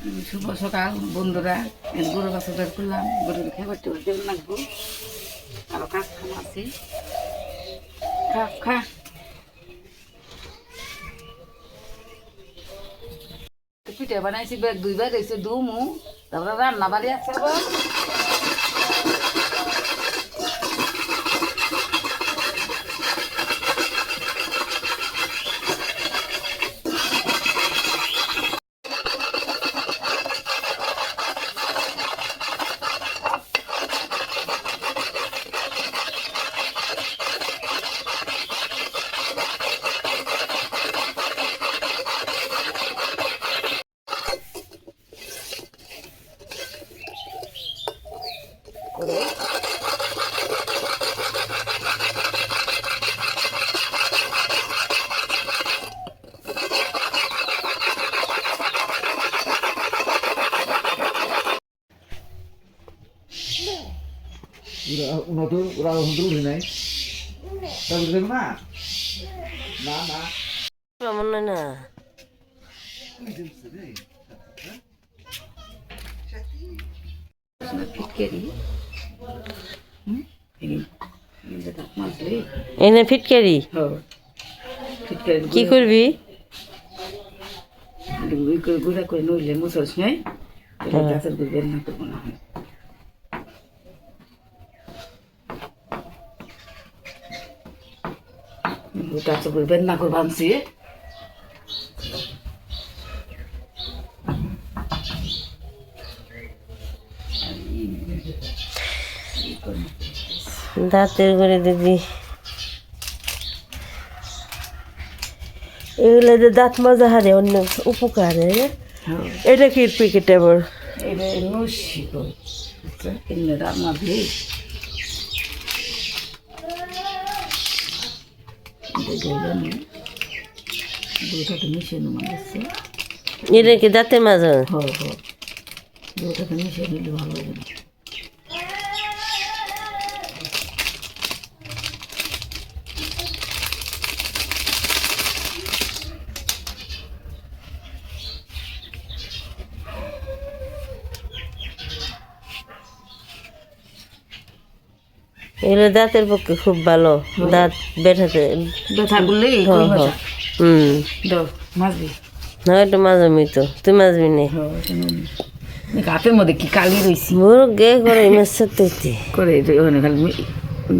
শুভ সকাল বন্ধুরা, গরু বাছার করলাম, গরুর খাবার টেবিল লাগবো, আরো কাজ কাম আছে। খা খা পিঠে বানাইছি, ব্যাগ দুইবার এসে দুমু, তারপরে রান্না বাড়ি আছে আবার। নতুন ওরা উঠে নাই তারপরে না না না মনে না এনে ফিটকারি কি করবি? গুঁড়া করে নইলে মুসলস নাই, গাছের গুড় বের না করবো না। গাছের গুড় বের না করবো আনছি। দাঁতের করে দিবি, এগুলো যে দাঁত মাজা হারে অন্য উপকার। এটা কি প্যাকেট আবার? এটা নসি কিনে রান্না দিয়ে মিশিয়ে মারছে। এটা কি দাঁতের মাজা? দুটাকে মিশিয়ে নিলে ভালো হবে। এগুলো দাঁতের পক্ষে খুব ভালো, দাঁত বেঠাতে ব্যথা করলে মাছবি না, একটু মাঝামি তো তুই মাঝবি নে। গাতের মধ্যে কি কালি রয়েছি মোর গে করে মাছ সাথে করে খালি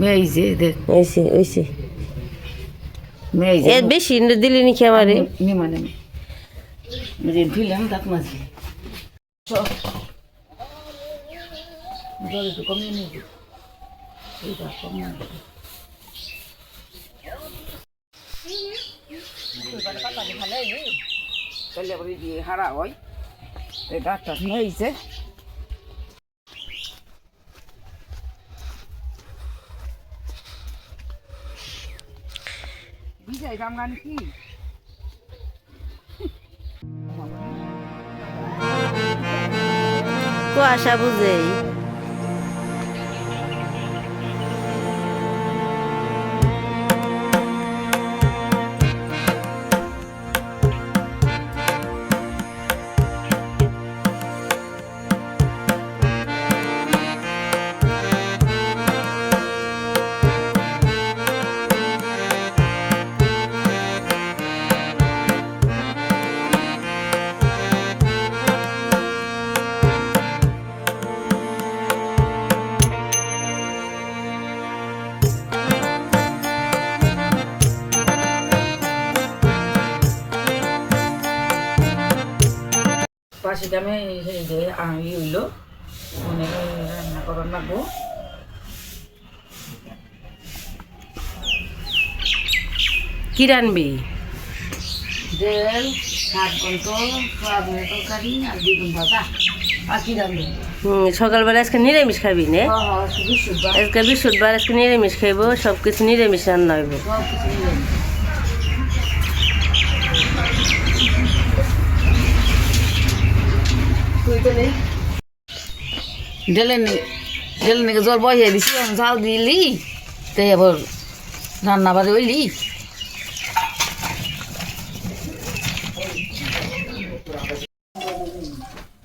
মেয়েছে ওইসে ওইসে মেয়েছে এর বেশি দিলি নি খেয়ে নেমা নেমে ফিরলাম দাঁত মাছবি জল একটু কমিয়ে নেবি। হারা হয় গাছটা নিয়েছে। বিজয় গান গান কি কুয়াশা বুঝেই পাশে গ্রামে যে হইলো মানে রান্না করার লাগবো। কি রানবি? তেল, শাক গন্ত, সয়াবিনের তরকারি আর বেগুন ভাজা। আর কি রান্না? সকালবেলা আজকে নিরামিষ খাবি নে? আজকে বৃহস্পতিবার, আজকে নিরামিষ খাইব, সব কিছু নিরামিষ রান্না হইব। ঢেলে নাকি জল বসিয়ে দিছি, ঝাল দিলি তাই আবার রান্না বাড়ি হইলি।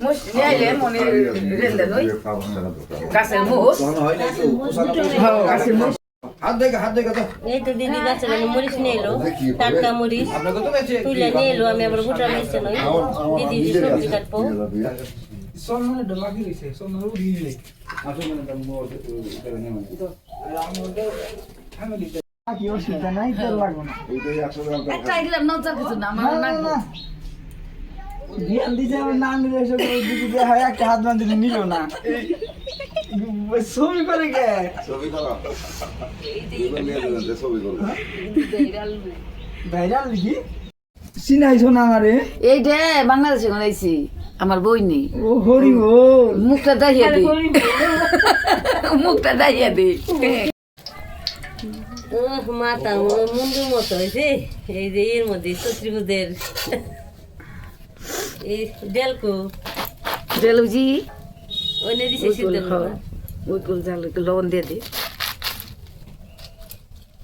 মুস নিয়ে আইলে মনে রেন্দে নই গাছের মুস গাছের মুস হাত দেখে তো এই তো দিদি গাছে মানে মরিচ নিয়ে এলো টাটকা মরিচ আপনাকে তো বেঁচে তুলে নিয়ে এলো আমি আবার গোটা মিশছে নই দিদি যে সবজি কাটবো সোমনে ডলাকি রইছে সোমনে উড়ি গেলে আসলে মানে তার মোড় করে নেই আমাদের ফ্যামিলি কি অসুবিধা নাই তেল লাগবে না এইটাই 100 গ্রাম একটা দিলাম না যা কিছু না আমার না ধ্যান দিছে আমার নাম দিলে এসে দিদি হয় একটা হাত বাঁধলে নিল না ছবি করে গে ছবি করো এবার নিয়ে যাবেন যে ছবি করো ভাইরাল লিখি চিনাইছো না আমারে এই যে বাংলাদেশে গলাইছি আমার বই নেই ও হরি ও মুখটা দাইয়া দে মুখটা দাইয়া দে মাথা মুন্ডুর মতো হয়েছে এই যে এর মধ্যে শত্রুদের এই ডেলকো জেলুজি ওনে দিছে সিদ্ধ করে ওই কুল জাল লবণ দিয়ে দে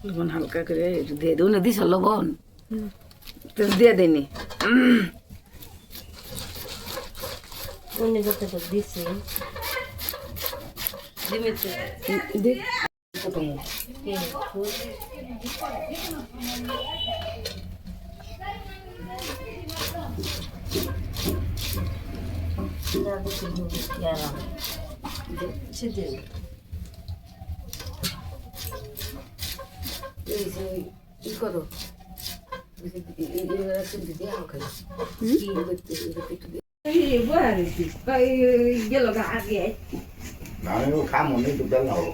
লবণ হালকা করে একটু দিয়ে দে ওনে দিছ লবণ তো দিয়ে দেনি ওনে যত করে দিছে দিমিতে দে ই করো গেল আগে আমি খামো নি তো দাও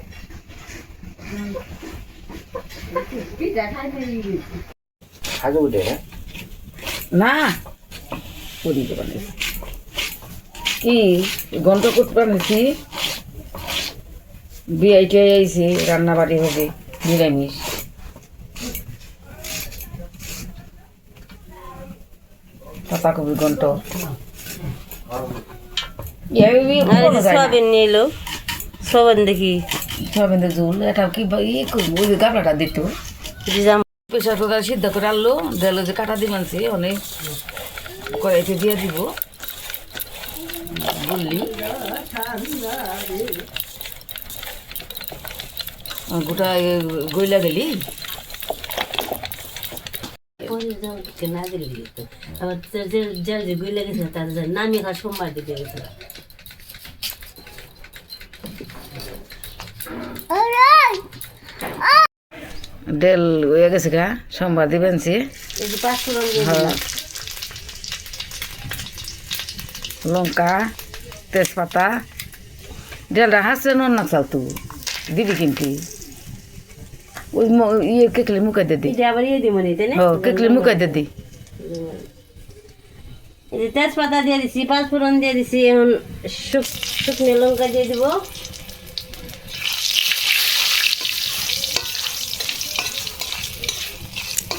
খাজো উঠে না পুরি বানাইছি কি গন্ধ করতে বানাইছি বিআইটি আইছি রান্না বাড়ি হবে নিরামিষ পাতাকপির গন্ধ আর এই যে সয়াবিন নিয়ে এলো সয়াবিন দেখি সয়াবিনের ঝোল এটা কি ইয়ে করবো ওই যে গাবলাটা দিত প্রেশার কুকার সিদ্ধ করে আনলো দিলো যে কাটা দিয়ে মানছি অনেক কড়াইতে দিয়ে দিব বললি গোটা গইলা গেলি না দিলি আবার যার যে গুই লেগেছে তার নামি খাওয়ার সোমবার দিতে গেছে ডেল হয়ে গেছে গা সোমবার দিবেন সে এই যে 5 ফোড়ন দিয়ে হ্যাঁ লঙ্কা তেজপাতা ডেলটা হাসছে নন না চাল তুই দিবি কিন্তু ওই ইয়ে কেকলি মুখে দে দি এটা আবার ইয়ে দিব না তাই না হ্যাঁ কেকলি মুখে দে দি এই যে তেজপাতা দিয়ে দিছি 5 ফোড়ন দিয়ে দিছি এখন শুকনো লঙ্কা দিয়ে দিব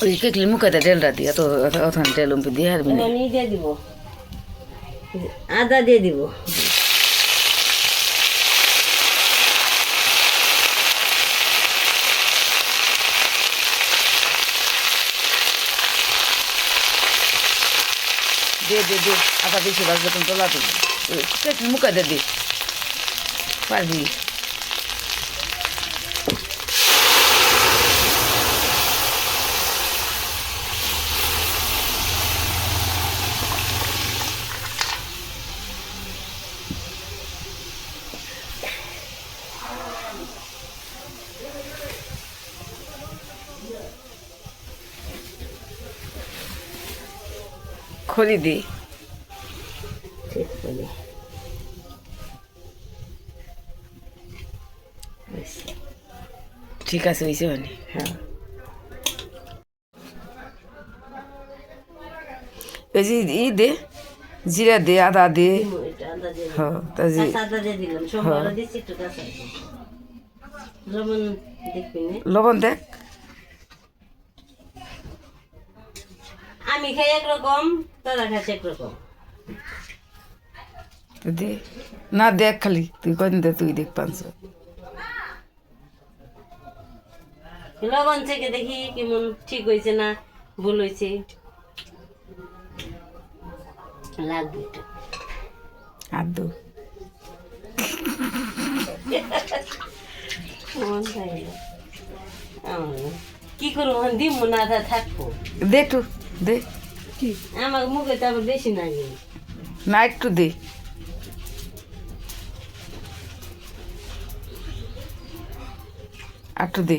ওই কেকলি মুখে দে ডেলটা দি এত অথান ডেল দিয়ে হারবি না এখন এই দিয়ে দিব আদা দিয়ে দিব দে আদা বেশি বাজলে তুমি তোলা দিবি কেকলি মুখে দে দি পারবি খড়ি দি ঠিক আছে হয়েছে মানে হ্যাঁ এই যে ই দে জিরা দে আদা দে এটা আদা দিয়ে হ্যাঁ তা যে আদা দিয়ে দিলাম সোমবার দিচ্ছি একটু কাঁচা লবণ দেখবি না লবণ দেখ আমি খাই একরকম তোরা খাচ্ছে একরকম দে না দেখ খালি তুই কদিন দে তুই দেখ 500 লবণ থেকে দেখি কেমন ঠিক হয়েছে না ভুল হয়েছে লাগবে একটু হাত দো মন থাকে না। কি করবো দিব না তা থাকবো দে একটু দে আমার মুখে তো আবার বেশি লাগে না একটু দে একটু দে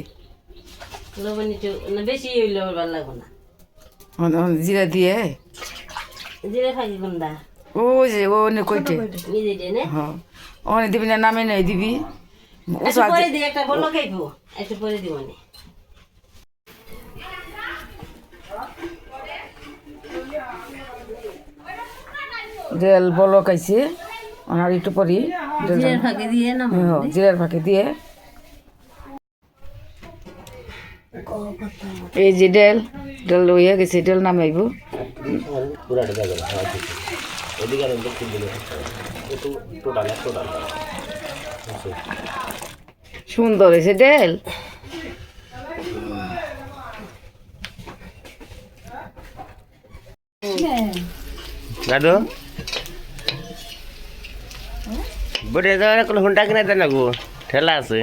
লবণ একটু না বেশি হইলে আবার ভালো লাগবে না জিরা দিয়ে জিরে ফাঁকি কোনটা ও যে ও নে কইতে নিজে দিয়ে নে হ্যাঁ ওনে দিবি না নামে নাই দিবি একটু পরে দিই একটা বললো খাইবো একটু পরে দিব না জেল বলো খাইছে আর একটু পরি জিরের ফাঁকি দিয়ে না জিরার ফাঁকে দিয়ে এই যে ডেল ডেল হইয়া গেছে ডেল নামাইব সুন্দর হয়েছে ডেল দাদু বটে যাওয়ার কোনো হুন্ডা কিনে দেন না গো ঠেলা আছে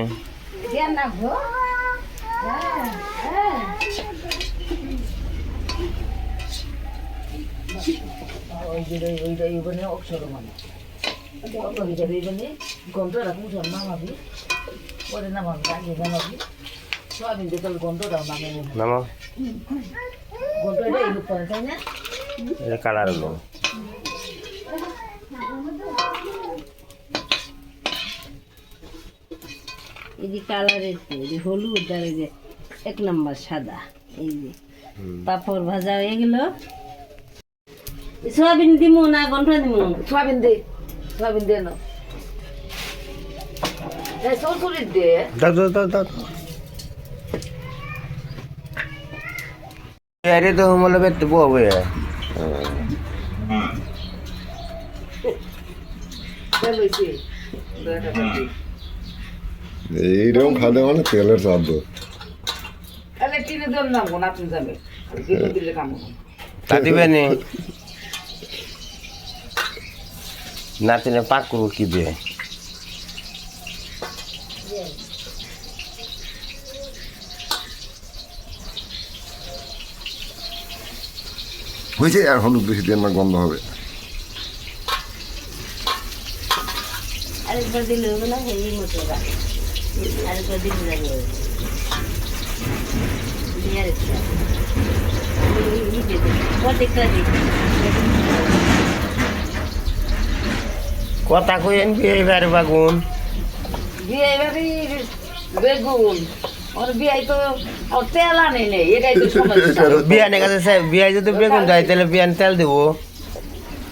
নামো এটা কালার হলো এই যে কালারের এই যে হলুদ আর এই যে 1 নম্বর সাদা এই যে পাপড় ভাজা হয়ে গেল সোয়াবিন দিমু না গন্ঠা দিমু সোয়াবিন দে না সরসরির দে দাদু আরে তো মলে বেতে ববে এইরকম খাদ্য মানে তেলের স্বাদ তাহলে টিনে দেন না কোন আপনি যাবে দিলে কাম তা দিবেনি নাতিনে পাক করবো কি দিয়ে হয়েছে আর হলুদ বেশি দেন না গন্ধ হবে আরেকবার দিলে হবে না এই মতো আরেকবার দিলে যাবে কথা কইন এবারে বাগুন বিয়ে বেগুন ওর বিয়ে তো ওর তেল আনে নেই এটাই তো সমস্যা বিয়ানের কাছে বিয়ায় যদি বেগুন যায় তাহলে বিয়ান তেল দেবো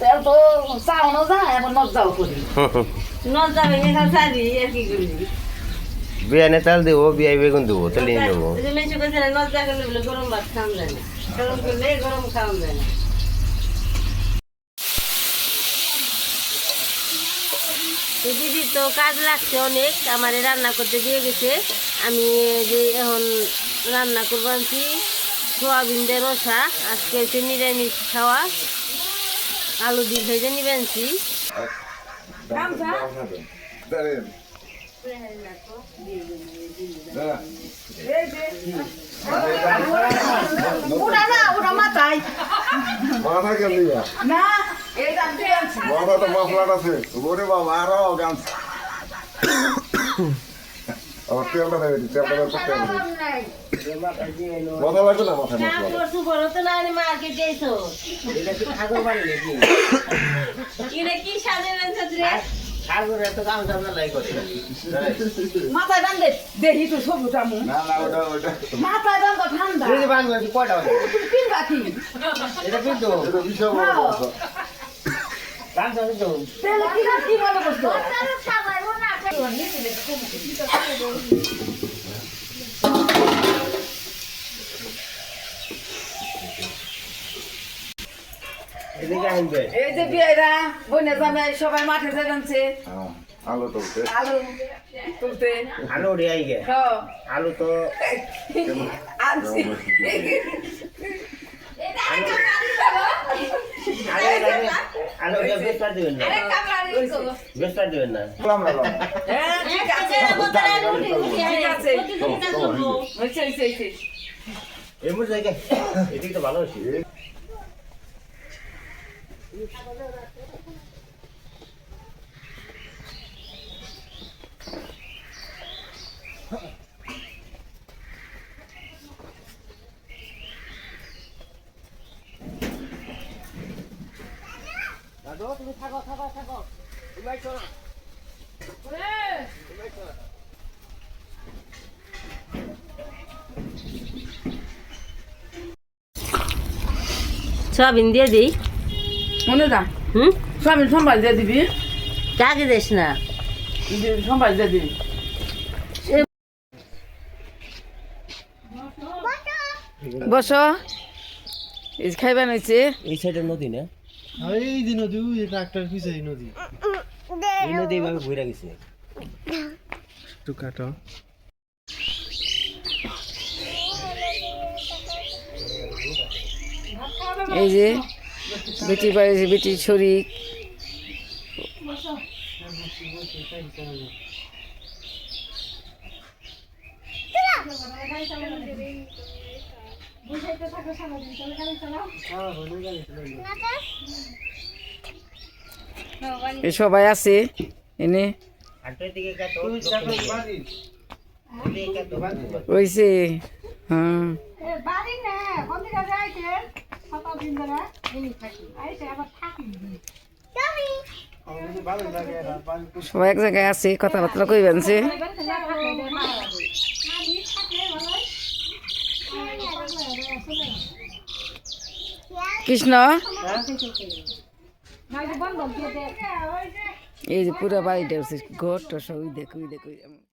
তেল তো চাওনো যায় এখন নজাও করি নল যাবে এখানে সারি আর কি করবি বিয়ানে তেল দেবো বিয়ায় বেগুন দেবো তাহলে নিয়ে নেবো মেশো করছে না নল জাগলে বলে গরম ভাত খাওয়া যায় না গরম করলে গরম খাওয়া যায় না তো দিদি তো কাজ লাগছে অনেক আমার রান্না করতে দিয়ে গেছে আমি যে এখন রান্না করবো আনছি সোয়াবিন দিয়ে রসা আজকে হচ্ছে নিরামিষ খাওয়া আলু দিয়ে ভেজে নিবে আনছি মাথা কেন দিবা না এই দাম দিয়ে আনছি মাথা তো মশলাটা আছে ওরে বাবা আরো গাছ আমার তেলটা দেবে তেলটা দেবে করতে হবে মাথা লাগবে না মাথায় মশলা কি সাজে মাথায় বান দে দেখি তো সবুটা মু না না ওটা মাথায় বান ঠান্ডা তুমি পিন রাখি এটা কিন্তু এটা বিশাল বড় কথা তেল কি রাখি মনে করছো এদিকে আনবে এই যে বিয়েরা বনে যাবে সবাই মাঠে যাচ্ছে হ্যাঁ আলো তুলতে আলু তুলতে আলু রেয়াই গে হ্যাঁ আলু তো আনছি আলো বেস্টার দিবেন না বেস্টার দিবেন না আমরা লম। ঠিক আছে হয়েছে এমন জায়গায় এদিকে তো ভালো হচ্ছে সয়াবিন দিয়ে দিই মনে যা হুম স্বামী সম্বাদ দিয়ে দিবি কাকে দিস না সম্বাদ দিয়ে দিবি বসো এই যে খাইবা নিচ্ছে এই সাইডের নদী না এই যে নদী ওই যে ট্রাক্টর পিছে এই নদী এই নদী এইভাবে ঘুরে গেছে একটু কাটো এই যে বেটি বাড়ি বেটি শরীর এ সবাই আছে এনে হাটের দিকে কাটো ওইছে হ্যাঁ সবাই এক জায়গায় আছে কথাবার্তা কইবেন সে কৃষ্ণ এই যে পুরো বাড়িটা ঘরটা সব দেখ